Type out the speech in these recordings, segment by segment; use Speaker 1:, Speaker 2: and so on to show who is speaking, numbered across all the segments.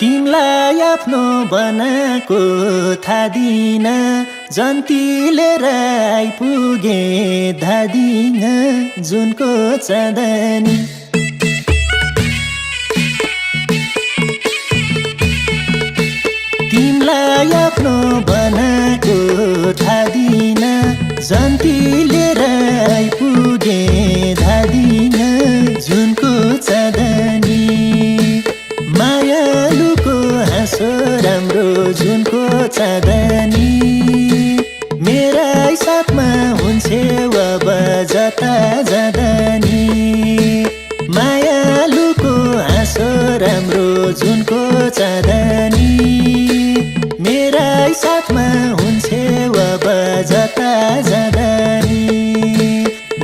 Speaker 1: तिमलाई आफ्नो बनाएको थाहा दिन जन्तीले आइपुगे धादिङ जुनको चाँदनी तिमलाई आफ्नो बनाएको थाहा दिन जन्तीले आइपुगे धादिङ जुनको चाँदनी मायालुको हाँसो राम्रो जुनको चाँदनी मेरा साथमा हुन्छ अब जता जाँदा नि मायालुको हाँसो राम्रो जुनको चाँदनी मेरा साथमा हुन्छ अब जता जाँदा नि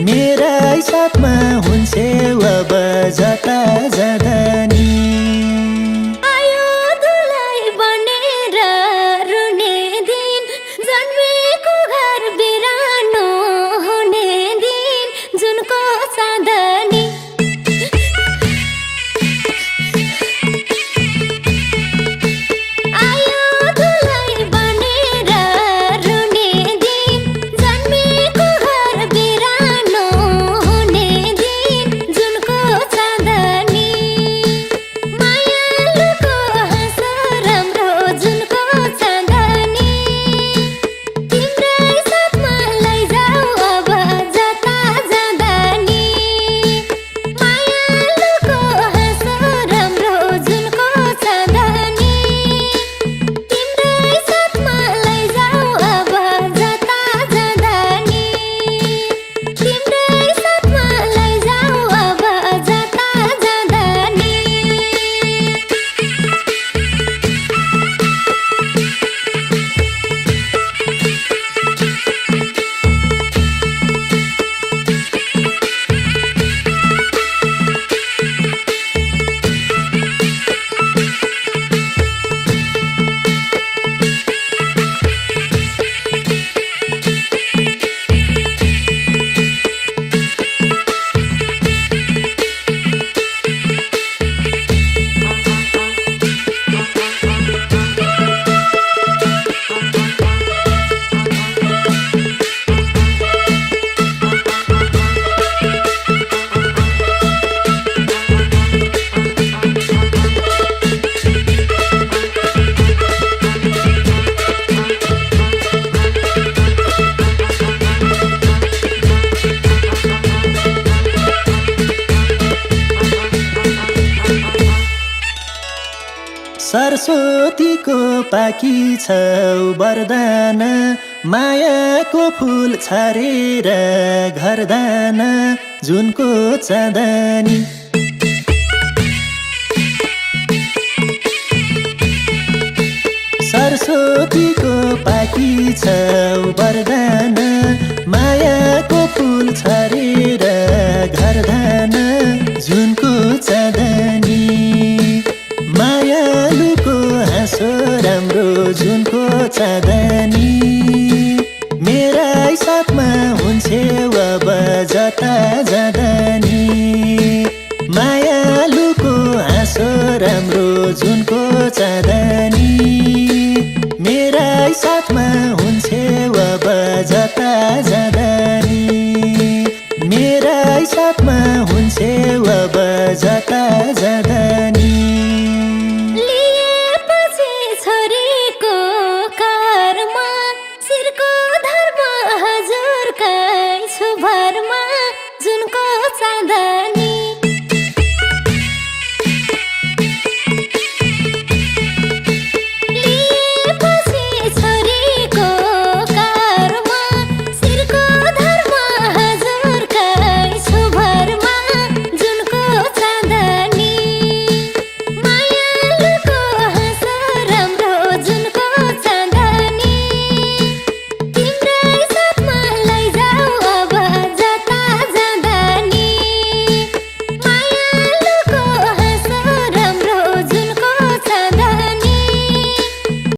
Speaker 1: मेरा साथमा हुन्छ अब जता जाँदा नि सरस्वतीको पाकी छ वरदान मायाको फूल छरेर घरदान जुनको चाँदनी सरस्वतीको पाकी छ वरदान मायाको फूल छरेर घरदान जुनको चाँदनी मायालुको हाँसो राम्रो जुनको चाँदनी मेरा साथमा हुन्छ अब जता जाँदा नि मायालुको हाँसो राम्रो जुनको चाँदनी मेरा साथमा हुन्छ अब जता जाँदा नि मेरा साथमा हुन्छ अब जता जाँदा नि